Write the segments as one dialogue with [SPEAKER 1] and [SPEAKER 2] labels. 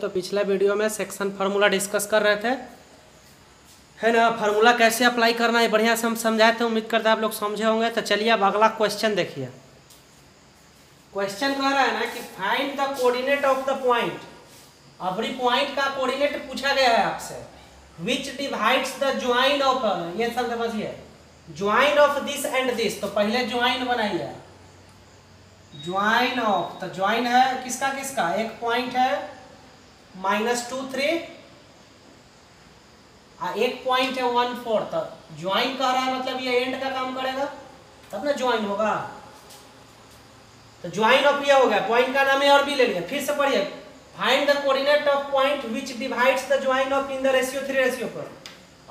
[SPEAKER 1] तो पिछला वीडियो में सेक्शन फार्मूला डिस्कस कर रहे थे, है ना। फार्मूला कैसे अप्लाई करना है बढ़िया से हम समझाए थे, उम्मीद करते हैं आप लोग समझे होंगे। तो चलिए अब अगला क्वेश्चन देखिए। क्वेश्चन कह रहा है ना कि find the coordinate of the point. अभी पॉइंट का कोऑर्डिनेट पूछा गया है आपसे, विच डिवाइड्स द ज्वाइन ऑफ, ये सब समझिए, join of this and this. तो पहले ज्वाइन बनाइए, ज्वाइन ऑफ, तो ज्वाइन है किसका किसका, एक पॉइंट है -2 3, एक पॉइंट है 1 4। तो ज्वाइन कह रहा है मतलब ये एंड का काम करेगा तब ना ज्वाइन होगा। तो ज्वाइन ऑफ ये हो गया, पॉइंट का नाम है और भी ले लिया। फिर से पढ़िए, find the coordinate of point which divides the join of in the ratio 3:4।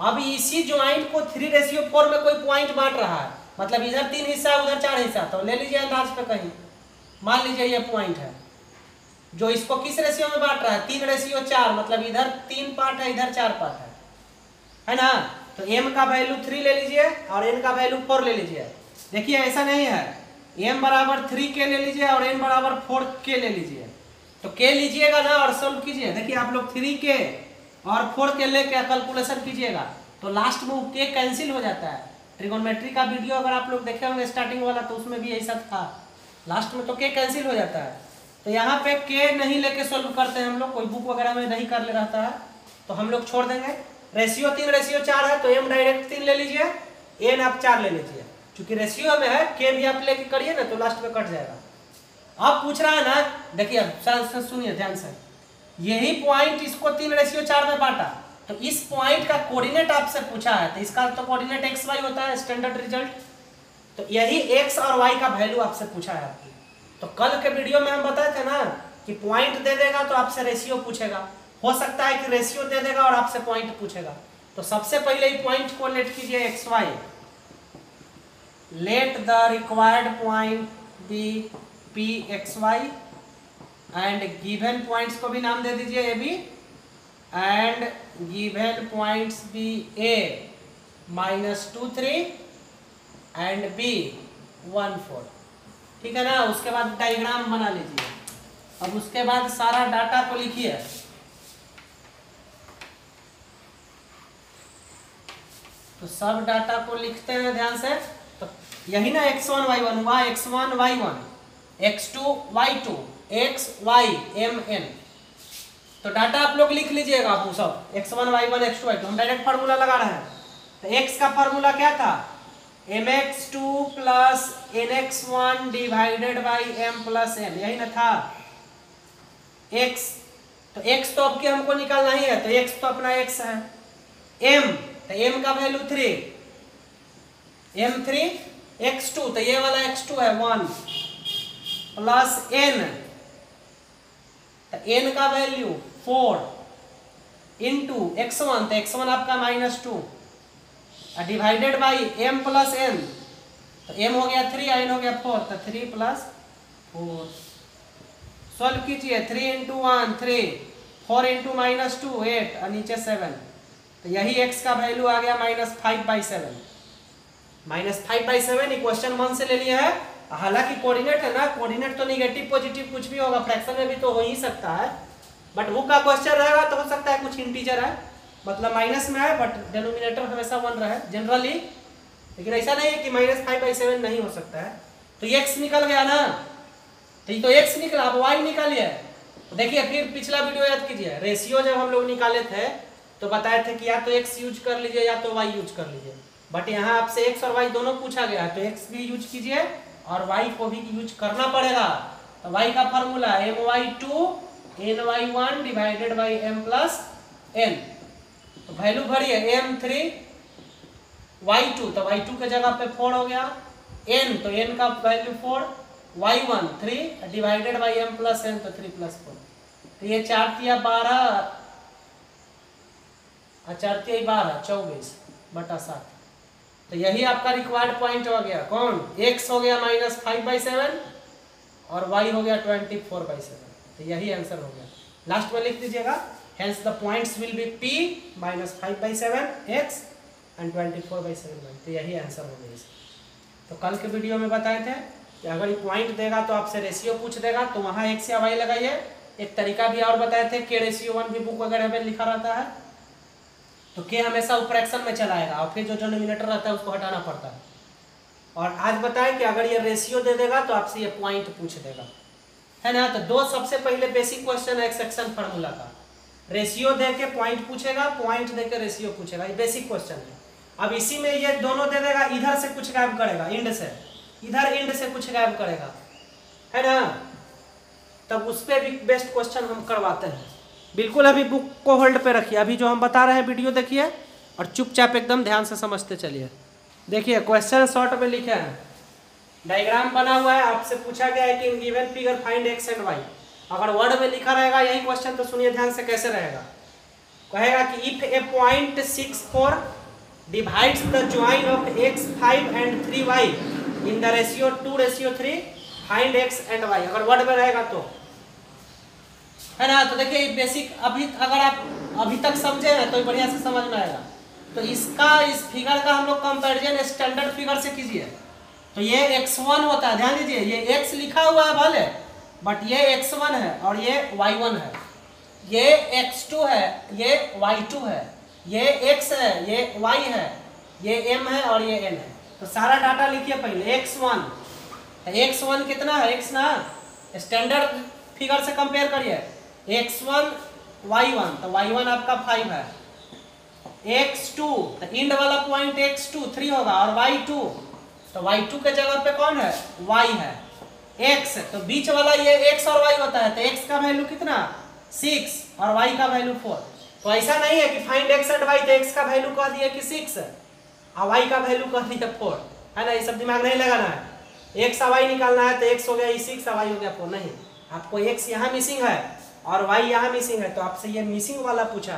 [SPEAKER 1] अब इसी ज्वाइन को 3:4 में कोई पॉइंट बांट रहा है, मतलब इधर 3 हिस्सा उधर 4 हिस्सा। तो ले लीजिए अंदाज पे कहीं, मान लीजिए ये पॉइंट है जो इसको किस रेशियो में बांट रहा है, 3:4, मतलब इधर 3 पार्ट है इधर 4 पार्ट है ना। तो m का वैल्यू 3 ले लीजिए और n का वैल्यू 4 ले लीजिए। देखिए ऐसा नहीं है, m बराबर 3 के ले लीजिए और n बराबर 4 के ले लीजिए। तो के लीजिएगा ना और सोल्व कीजिए। देखिए आप लोग 3 के और 4 के लेके कैलकुलेशन कीजिएगा तो लास्ट में के कैंसिल हो जाता है। ट्रिगोनोमेट्री का वीडियो अगर आप लोग देखे होंगे स्टार्टिंग वाला, तो उसमें भी ऐसा था, लास्ट में तो के कैंसिल हो जाता है। तो यहाँ पे के नहीं लेके सोल्व करते हैं हम लोग, कोई बुक वगैरह में नहीं कर ले रहता है तो हम लोग छोड़ देंगे। रेशियो 3:4 है तो m डायरेक्ट 3 ले लीजिए, n आप 4 ले लीजिए। चूंकि रेशियो में है के भी आप लेके करिए ना तो लास्ट में कट जाएगा। अब पूछ रहा है ना, देखिए सुनिए ध्यान से, यही पॉइंट इसको 3:4 में बांटा, तो इस पॉइंट का कोऑर्डिनेट आपसे पूछा है, तो इसका तो कोऑर्डिनेट x y होता है स्टैंडर्ड रिजल्ट। तो यही x और y का वैल्यू आपसे पूछा है आपकी। तो कल के वीडियो में हम बताए थे ना कि पॉइंट दे देगा तो आपसे रेशियो पूछेगा, हो सकता है कि रेशियो दे देगा और आपसे पॉइंट पूछेगा। तो सबसे पहले ही पॉइंट को लेट कीजिए x y, let the required point be p x y and given points को भी नाम दे दीजिए a b and given points be a -2 3 and b 1 4। ठीक है ना। उसके बाद डायग्राम बना लीजिए। अब उसके बाद सारा डाटा को लिखिए। तो सब डाटा को लिखते हैं ध्यान से। तो यही ना x1 y1 y x1 y1 x2 y2 x y m n। तो डाटा आप लोग लिख लीजिएगा आप सब, x1 y1 x2 y2। हम डायरेक्ट फार्मूला लगा रहे हैं। तो x का फार्मूला क्या था, mx2 plus nx1 divided by m plus n, यही ना था x। तो x तो अब के हमको निकालना ही है, तो x तो अपना x है। m, तो m का वैल्यू 3, m3 x2, तो ये वाला x2 है 1 प्लस n, तो n का वैल्यू 4 इंटू x1, तो x1 आपका -2 divided by m plus n, तो m हो गया 3 n हो गया 4, तो 3 + 4। सॉल्व कीजिए, 3 × 1 3, 4 × -2 8 और नीचे 7। तो यही x का वैल्यू आ गया -5/7। -5/7 क्वेश्चन 1 से ले लिया है। हालांकि कोऑर्डिनेट है ना, कोऑर्डिनेट तो निगेटिव पॉजिटिव कुछ भी होगा, फ्रैक्शन में भी तो हो ही सकता है, बट वो का क्वेश्चन रहेगा तो हो सकता है कुछ इंटीजर है, मतलब माइनस में है, बट डिनोमिनेटर हमेशा 1 रहे जनरली। लेकिन ऐसा नहीं है कि -5/7 नहीं हो सकता है। तो x निकल गया ना, तो ये तो x निकला, अब y निकालिए। देखिए फिर पिछला वीडियो याद कीजिए, रेशियो जब हम लोग निकाले थे तो बताए थे कि या तो x यूज कर लीजिए या तो y यूज कर लीजिए, बट यहाँ आपसे x और y दोनों पूछा गया है, तो x भी यूज कीजिए और y को भी यूज करना पड़ेगा। तो y का formula my2 ny1 divided by m plus n। तो वैल्यू भरिए, m3 y2, तो y2 के जगह पे 4 हो गया, n तो n का value 4, y1 3 divided by m plus n, तो 3 + 4। तो ये 4 × 12 और 4 × 12 24/7। तो यही आपका रिक्वायर्ड पॉइंट हो गया। कौन, x हो गया -5/7 और y हो गया 24/7। तो यही आंसर हो गया। लास्ट में लिख दीजिएगा, hence the points will be p -5/7 x and 24/7 y। तो यही आंसर हो गया। तो कल के वीडियो में बताए थे कि अगर ये पॉइंट देगा तो आपसे रेशियो पूछ देगा, तो वहाँ x या y लगाइए, एक तरीका भी और बताए थे, के रेशियो 1 भी बुक वगैरह में लिखा रहता है, तो के हमेशा ऊपर फ्रैक्शन में चलाएगा और फिर जो डिनोमिनेटर रहता है उसको हटाना पड़ता है। और आज बताएं कि अगर ये रेशियो दे देगा तो आपसे ये पॉइंट पूछ देगा, है ना। तो दो सबसे पहले बेसिक क्वेश्चन है एक सेक्शन फार्मूला का, रेशियो दे के पॉइंट पूछेगा, पॉइंट दे के रेशियो पूछेगा, ये बेसिक क्वेश्चन है। अब इसी में ये दोनों दे देगा, इधर से कुछ गायब करेगा, इंड से, इधर इंड से कुछ गायब करेगा, है ना, तब उस पर भी बेस्ट क्वेश्चन हम करवाते हैं। बिल्कुल अभी बुक को होल्ड पे रखिए, अभी जो हम बता रहे हैं वीडियो देखिए और चुपचाप एकदम ध्यान से समझते चलिए। देखिए क्वेश्चन शॉर्ट में लिखे हैं, डायग्राम बना हुआ है, आपसे पूछा गया है कि in given figure find x and y. अगर वर्ड में लिखा रहेगा यही क्वेश्चन तो सुनिए ध्यान से कैसे रहेगा। कहेगा कि if A point 6 4 divides the join of x 5 and 3y in the ratio 2:3 find x and y। अगर वर्ड में रहेगा तो, है ना। तो देखिए बेसिक अभी अगर आप अभी तक समझे हैं तो बढ़िया से समझ में आएगा। तो इसका इस फिगर का हम लोग कंपैरिजन स्टैंडर्ड फिगर से कीजिए। तो ये x1 होता है, ध्यान दीजिए, ये x लिखा हुआ है भले, बट ये x1 है और ये y1 है, ये x2 है, ये y2 है, ये x है, ये y है, ये m है और ये n है। तो सारा डाटा लिखिए पहले। x1, x1 कितना है, x ना, स्टैंडर्ड फिगर से कंपेयर करिए, x1 y1, तो y1 आपका 5 है, x2 तो इंड वाला पॉइंट x2 3 होगा और y2 तो y2 के जगह पे कौन है, y है, x तो बीच वाला ये x और y होता है, तो x का वैल्यू कितना 6 और y का वैल्यू 4। तो ऐसा नहीं है कि फाइंड x एंड y, तो x का वैल्यू कह दिया कि 6 और y का वैल्यू कह दिया 4, है ना। ये सब दिमाग नहीं लगाना है, x और y निकालना है तो x हो गया 6 और y हो गया 4, नहीं, आपको x यहाँ मिसिंग है और y यहाँ मिसिंग है, तो आपसे ये मिसिंग वाला पूछा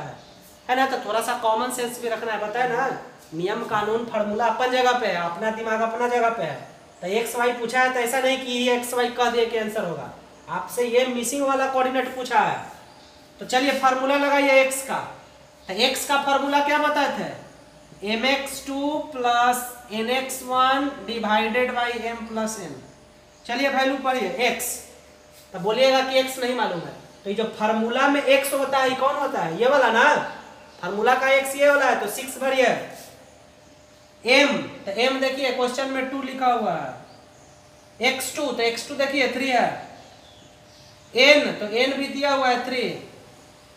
[SPEAKER 1] है ना। तो थोड़ा सा कॉमन सेंस भी रखना है, बताए ना, नियम कानून फार्मूला अपन जगह पे है, अपना दिमाग अपना जगह पे है। तो एक्स वाई पूछा है तो ऐसा नहीं कि ये एक्स वाई कह दिए कि आंसर होगा, आपसे ये मिसिंग वाला कोऑर्डिनेट पूछा है। तो चलिए फार्मूला लगाइए एक्स का। तो एक्स का फार्मूला क्या बताए थे, mx2 plus nx1 divided by m plus n। चलिए वैल्यू पढ़िए x, तो बोलिएगा कि x नहीं मालूम है। तो ये जो फार्मूला में x होता है कौन होता है, ये वाला ना, फार्मूला का x ये वाला है, तो 6 भरिए। m, तो m देखिए क्वेश्चन में 2 लिखा हुआ है, x2 तो x2 देखिए 3 है, n तो n भी दिया हुआ है 3,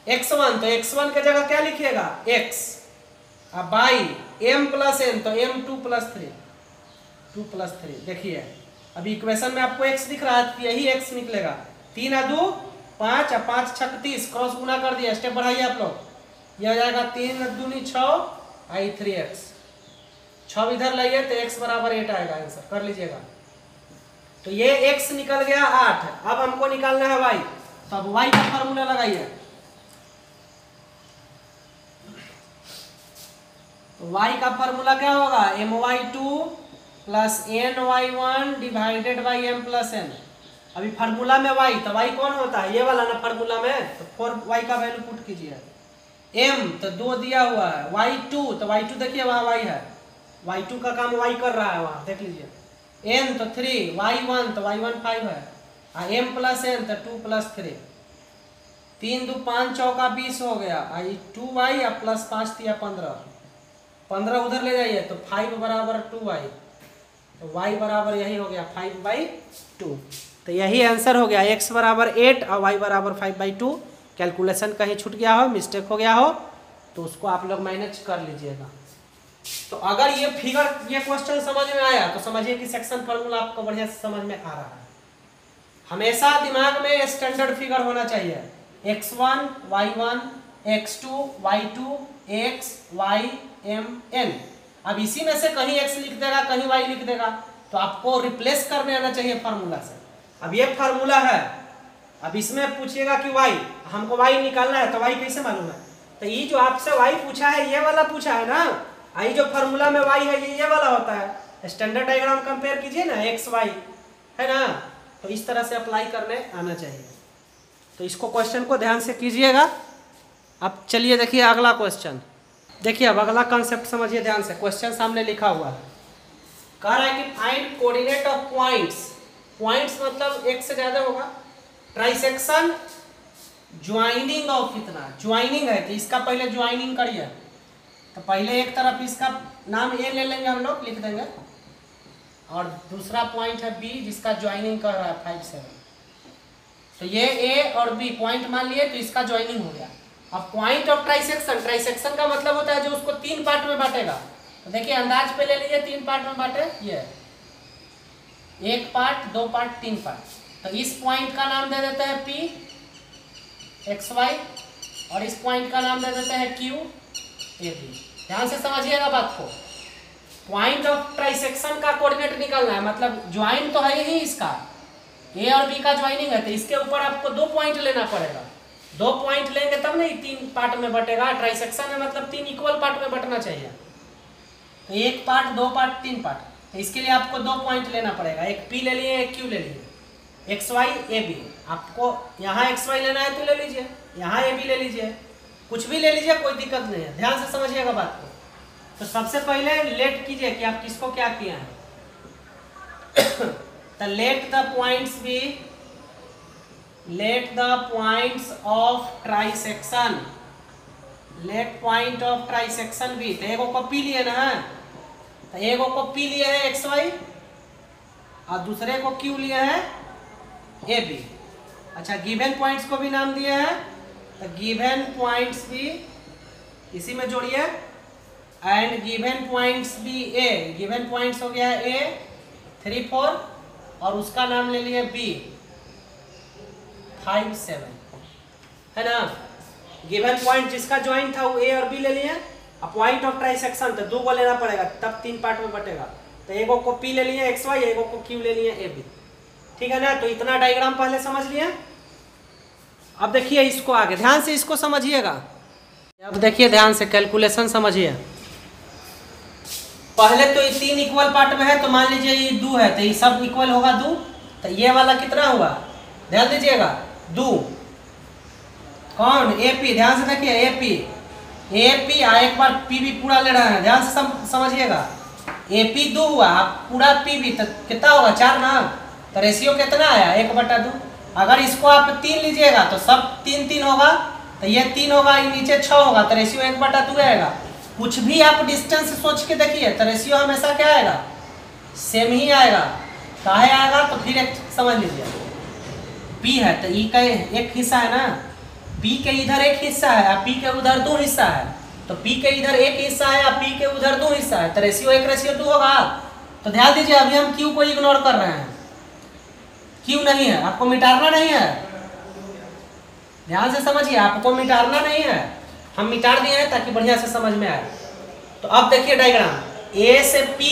[SPEAKER 1] x1 तो x1 के जगह क्या लिखिएगा x, अब बाई m प्लस n तो m2 प्लस 3, 2 प्लस 3। देखिए अभी इक्वेशन में आपको x दिख रहा है तो यही x निकलेगा, 3 और 2 5 और 5 6 30, क्रॉस गुना कर दिया, स्टेप बढ़ाइए आप लोग, यह हो जाएगा 3 दूनी 6 आई 3x, 6 इधर लाइए तो x बराबर 8 आएगा आंसर, कर लीजिएगा। तो ये x निकल गया 8, अब हमको निकालना है y, तो अब y का फार्मूला लगाइए। तो y का फार्मूला क्या होगा, my2 plus ny1 divided by m plus n। अभी फार्मूला में y, तो y कौन होता है, ये वाला ना फार्मूला में, तो 4y का वैल्यू पुट कीजिए। m तो 2 दिया हुआ है, y2 तो y2 देखिए वहाँ y है, y2 का काम y कर रहा है वहाँ, देख लीजिए। n तो 3, y1 तो y1 5 है, और m प्लस n तो 2 प्लस 3, 3 2 5 चौका 20 हो गया, आई 2y और प्लस 5 दिया 15, 15 उधर ले जाइए तो 5 बराबर 2y, तो y बराबर यही हो गया 5/2। तो यही आंसर हो गया, x बराबर 8 और y बराबर 5/2। कैलकुलेशन कहीं छूट गया हो, मिस्टेक हो गया हो तो उसको आप लोग मैनेज कर लीजिएगा। तो अगर ये फिगर, ये क्वेश्चन समझ में आया तो समझिए कि सेक्शन फार्मूला आपको बढ़िया से समझ में आ रहा है। हमेशा दिमाग में स्टैंडर्ड फिगर होना चाहिए, x1 y1 x2 y2 x y m n। अब इसी में से कहीं x लिख देगा कहीं y लिख देगा, तो आपको रिप्लेस करने आना चाहिए फार्मूला से। अब ये फार्मूला है, अब इसमें पूछिएगा कि y, हमको y निकालना है, तो y कैसे मालूम है, तो ये जो आपसे y पूछा है ये वाला पूछा है ना, आई जो फार्मूला में y है ये वाला होता है। स्टैंडर्ड डायग्राम कंपेयर कीजिए ना x y, है ना, तो इस तरह से अप्लाई करने आना चाहिए। तो इसको क्वेश्चन को ध्यान से कीजिएगा। अब चलिए देखिए अगला क्वेश्चन, देखिए अब अगला कंसेप्ट समझिए ध्यान से। क्वेश्चन सामने लिखा हुआ है, कह रहा है कि find coordinate of points, points मतलब एक से ज्यादा होगा, ट्राइसेक्शन ज्वाइनिंग ऑफ इतना, ज्वाइनिंग है तो इसका पहले ज्वाइनिंग करिए। तो पहले एक तरफ इसका नाम ए ले लेंगे हम लोग, लिख देंगे, और दूसरा पॉइंट है बी जिसका ज्वाइनिंग कर रहा है 5 7। तो ये ए और बी पॉइंट मान लिए, तो इसका ज्वाइनिंग हो गया। अब पॉइंट ऑफ ट्राइसेक्शन, ट्राइसेक्शन का मतलब होता है जो उसको 3 पार्ट में बांटेगा। तो देखिए अंदाज पे ले लीजिए 3 पार्ट में बांटे, ये 1 पार्ट 2 पार्ट 3 पार्ट। तो इस पॉइंट का नाम दे देते हैं पी एक्स वाई, और इस पॉइंट का नाम दे देते हैं क्यू ए बी। ध्यान से समझिएगा बात को। पॉइंट ऑफ ट्राइसेक्शन का कोऑर्डिनेट निकालना है, मतलब ज्वाइन तो है ही इसका, ए और बी का ज्वाइनिंग है, तो इसके ऊपर आपको 2 पॉइंट लेना पड़ेगा। 2 पॉइंट लेंगे तब नहीं 3 पार्ट में बटेगा। ट्राइसेक्शन है मतलब 3 इक्वल पार्ट में बटना चाहिए। तो 1 पार्ट 2 पार्ट 3 पार्ट, तो इसके लिए आपको 2 पॉइंट लेना पड़ेगा। एक पी ले लिए, एक क्यू ले लिए, एक्स वाई ए बी। आपको यहाँ एक्स वाई लेना है तो ले लीजिए, यहाँ ए बी ले लीजिए, कुछ भी ले लीजिए, कोई दिक्कत नहीं है। ध्यान से समझिएगा बात को। तो सबसे पहले लेट कीजिए कि आप किसको क्या किए हैं। तो let the points be, let the points of trisection, let point of trisection be. तो एगो को पी लिए ना, तो एगो को पी लिए है एक्स वाई और दूसरे को क्यू लिए है ए बी। अच्छा, गिवन पॉइंट्स को भी नाम दिए हैं, तो गिवन पॉइंट्स भी इसी में जोड़िए, एंड गिवन पॉइंट्स भी ए, गिवन पॉइंट्स हो गया ए 3 4 और उसका नाम ले लिए बी 5 7, है ना। गिवन पॉइंट जिसका ज्वाइन था वो ए और बी ले लिए। अब पॉइंट ऑफ ट्राइसेक्शन तो 2 को लेना पड़ेगा, तब 3 पार्ट में बटेगा। तो एगो को पी ले लिए एक्स वाई, एगो को क्यू ले लिए ए बी, ठीक है ना। तो इतना डायग्राम पहले समझ लिए। अब देखिए इसको आगे ध्यान से इसको समझिएगा। अब देखिए ध्यान से कैलकुलेशन समझिए। पहले तो ये 3 इक्वल पार्ट में है, तो मान लीजिए ये 2 है, तो ये सब इक्वल होगा 2। तो ये वाला कितना हुआ, ध्यान दीजिएगा 2। कौन, ए पी, ध्यान से देखिए ए पी, ए पी एक बार पी भी पूरा ले रहा है, ध्यान से समझिएगा। ए पी 2 हुआ, आप पूरा पी भी, तो कितना होगा 4 ना। तो रेशियो कितना आया 1/2। अगर इसको आप 3 लीजिएगा तो सब 3 3 होगा, तो ये 3 होगा, ये नीचे 6 होगा, तो रेशियो 1/2 आएगा। कुछ भी आप डिस्टेंस सोच के देखिए तो रेशियो हमेशा क्या आएगा, सेम ही आएगा। काहे आएगा, तो फिर एक समझ लीजिए, पी है तो ई का एक हिस्सा है ना, पी के इधर एक हिस्सा है और पी के उधर 2 हिस्सा है। तो पी के इधर एक हिस्सा है और पी के उधर 2 हिस्सा है, तो रेशियो 1 रेशियो 2 होगा। तो ध्यान दीजिए अभी हम क्यू को इग्नोर कर रहे हैं, क्यू नहीं है, आपको मिटाना नहीं है। ध्यान से समझिए, आपको मिटाना नहीं है, हम मिटार दिए हैं ताकि बढ़िया से समझ में आए। तो अब देखिए डायग्राम, ए से पी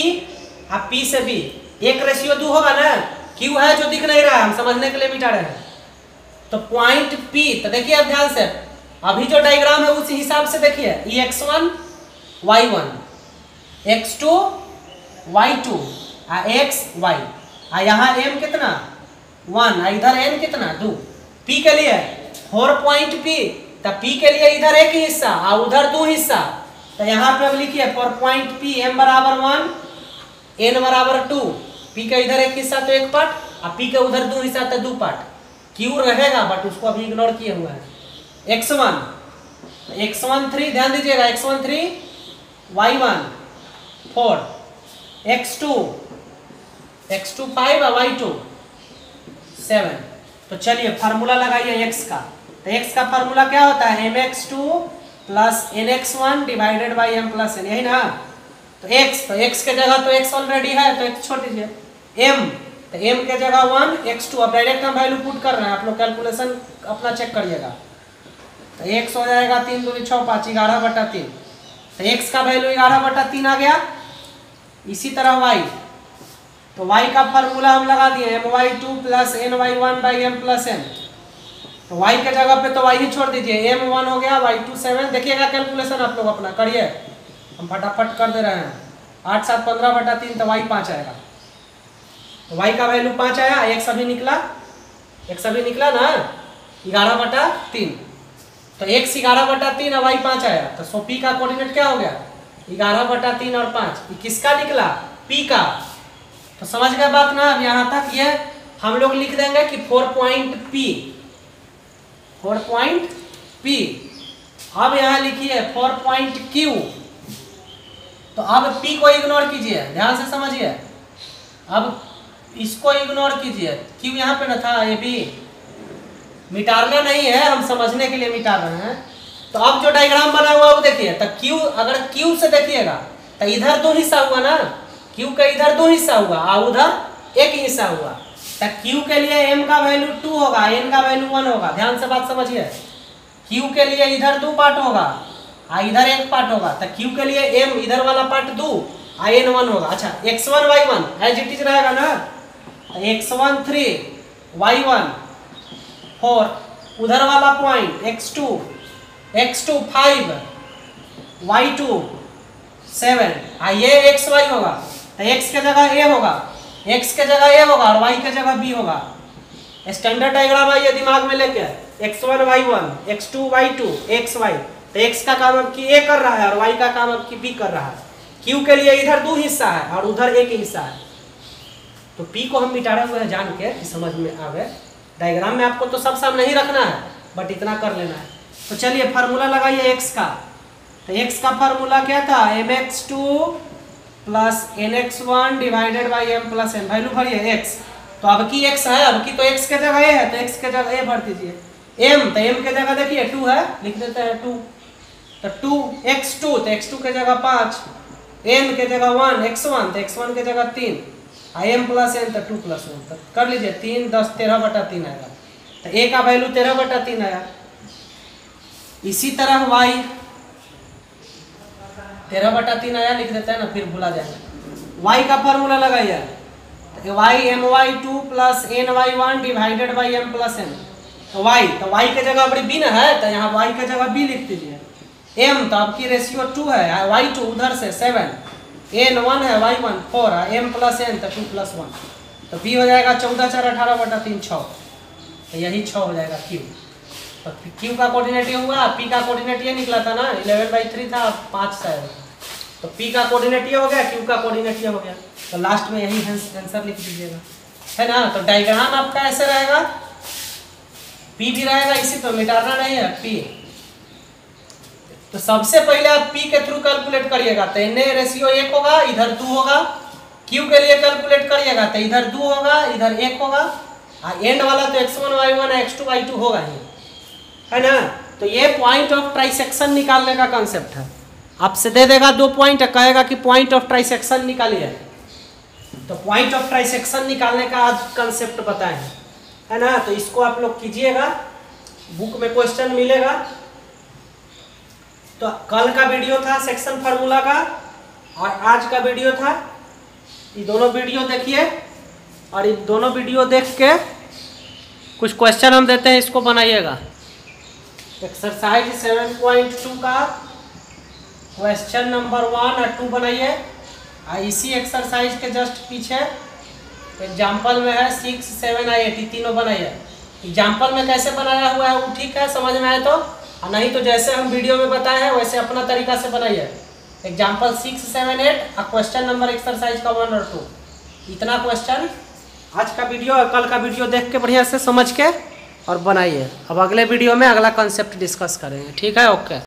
[SPEAKER 1] और पी से बी 1 रेशियो 2 होगा ना। क्यू है जो दिख नहीं रहा है, हम समझने के लिए मिटा रहे हैं। तो पॉइंट पी, तो देखिए अब ध्यान से, अभी जो डायग्राम है उस हिसाब से देखिए, ये x1 y1, x2 y2 x y, यहाँ m कितना 1, इधर n कितना 2। p के लिए 4 पॉइंट p, तो p के लिए इधर एक हिस्सा और उधर 2 हिस्सा। तो यहाँ पे अब लिखिए फॉर पॉइंट p m बराबर 1 n बराबर 2। p के इधर एक हिस्सा तो 1 पार्ट और p के उधर 2 हिस्सा तो 2 पार्ट। q रहेगा बट उसको अभी इग्नोर किए हुए हैं। x1 3, ध्यान दीजिएगा x1 3, y1 4, x2 5 और y2 7। तो चलिए फार्मूला लगाइए x का। तो x का फार्मूला क्या होता है, mx2 plus nx1 divided by m plus n, यही ना। तो x के जगह तो x ऑलरेडी है, तो x छोड़ दीजिए। m, तो m के जगह 1, x2, अब डायरेक्ट हम वैल्यू पुट कर रहे हैं, आप लोग कैलकुलेशन अपना चेक करिएगा। तो x हो जाएगा 3 दूनी 6 5 11/3। तो x का वैल्यू 11/3 आ गया। इसी तरह y, तो y का फार्मूला हम लगा दिए my2 plus ny1 by m plus n। तो y के जगह पे तो y ही छोड़ दीजिए, m1 हो गया, y2 7। देखिएगा कैलकुलेशन आप लोग अपना करिए, हम फटाफट कर दे रहे हैं। 8 7 15/3, तो y 5 आएगा। तो y का वैल्यू 5 आया, x अभी निकला ना 11/3। तो x 11/3 और y 5 आया। तो सो p का कोऑर्डिनेट क्या हो गया 11/3 और 5। किसका निकला, p का। तो समझ गए बात ना। अब यहाँ तक ये हम लोग लिख देंगे कि 4 point p for point P। अब यहाँ लिखिए फॉर पॉइंट Q। तो अब P को इग्नोर कीजिए, ध्यान से समझिए। अब इसको इग्नोर कीजिए, Q यहाँ पे न था, ये भी मिटाना नहीं है, हम समझने के लिए मिटा रहे हैं। तो अब जो डायग्राम बना हुआ है वो देखिए। तो Q, अगर Q से देखिएगा तो इधर दो हिस्सा हुआ ना, Q का इधर दो हिस्सा हुआ और उधर एक हिस्सा हुआ। तो Q के लिए M का वैल्यू 2 होगा, N का वैल्यू 1 होगा। ध्यान से बात समझिए। Q के लिए इधर 2 पार्ट होगा और इधर 1 पार्ट होगा। तो Q के लिए M इधर वाला पार्ट 2 और N 1 होगा। अच्छा, x1 y1 as it is रहेगा ना। x1 3 y1 4, उधर वाला पॉइंट x2 5 y2 7 और ये xy होगा। तो x के जगह a होगा, x के जगह a होगा और y के जगह b होगा। स्टैंडर्ड डायग्राम है ये दिमाग में लेके, x1 y1 x2 y2 xy। तो x का काम अब की a कर रहा है और y का काम अब की b कर रहा है। q के लिए इधर 2 हिस्सा है और उधर एक हिस्सा है। तो p को हम मिटा हुए हैं जान के कि समझ में आवे। डायग्राम में आपको तो सब सामने नहीं रखना है, बट इतना कर लेना है। तो चलिए फार्मूला लगाइए x का। तो x का फार्मूला क्या था, mx2 plus nx1 divided by m plus n। Value भरिए x। तो अब की x है, अब की तो x के जगह a है, तो x के जगह a भर दीजिए। m, तो m के जगह देखिए 2 है, लिख देते हैं 2। तो 2x2, तो x2 के जगह 5, n के जगह 1, x1, तो x1 के जगह 3, m प्लस n, तो 2 प्लस 1। तो कर लीजिए 3 10 13/3 आएगा। तो a का वैल्यू 13/3 आया। इसी तरह y 13/3 आया, लिख देते हैं ना, फिर भूला जाएगा। y का फॉर्मूला लगाइए। तो y my2 plus ny1 divided by m plus n। तो y के जगह बड़ी b ना है, तो यहाँ y के जगह b लिख दीजिए। m, तो आपकी रेशियो 2 है, y2 उधर से 7, n 1 है, y1 4 है, m प्लस n, तो 2 प्लस 1। तो b हो जाएगा 14 4 18/3 6। तो यही 6 हो जाएगा q। तो q का कोऑर्डिनेट ये हुआ, p का कोऑर्डिनेट ये निकला था ना, 11/3 था, 5 शायद। तो p का कोऑर्डिनेट ये हो गया, q का कोऑर्डिनेट ये हो गया। तो लास्ट में यही आंसर लिख दीजिएगा, है ना। तो डायग्राम आपका ऐसे रहेगा, p भी रहेगा इसी तो मिटाना नहीं है p। तो सबसे पहले आप p के थ्रू कैलकुलेट करिएगा। तो n रेशियो 1 होगा, इधर 2 होगा। q के लिए कैलकुलेट करिएगा तो इधर 2 होगा, इधर 1 होगा। और एंड वाला तो x1 y1 x2 y2 होगा ही, है ना। तो ये पॉइंट ऑफ ट्राइसेक्शन निकालने का कंसेप्ट है। आपसे दे देगा 2 पॉइंट, कहेगा कि पॉइंट ऑफ ट्राइसेक्शन निकालिए। तो पॉइंट ऑफ ट्राइसेक्शन निकालने का आज कंसेप्ट बताए, है ना। तो इसको आप लोग कीजिएगा, बुक में क्वेश्चन मिलेगा। तो कल का वीडियो था सेक्शन फार्मूला का और आज का वीडियो था। ये दोनों वीडियो देखिए और ये दोनों वीडियो देख के कुछ क्वेश्चन हम देते हैं, इसको बनाइएगा। एक्सरसाइज 7.2 का क्वेश्चन नंबर 1 और 2 बनाइए। और इसी एक्सरसाइज के जस्ट पीछे एग्जाम्पल में है 6, 7 और 8, तीनों बनाइए। एग्जाम्पल में कैसे बनाया हुआ है वो ठीक है, समझ में आए तो, और नहीं तो जैसे हम वीडियो में बताए हैं वैसे अपना तरीका से बनाइए। एग्जाम्पल 6, 7, 8 और क्वेश्चन नंबर एक्सरसाइज का 1 और 2। इतना क्वेश्चन आज का वीडियो और कल का वीडियो देख के बढ़िया से समझ के और बनाइए। अब अगले वीडियो में अगला कॉन्सेप्ट डिस्कस करेंगे, ठीक है, ओके।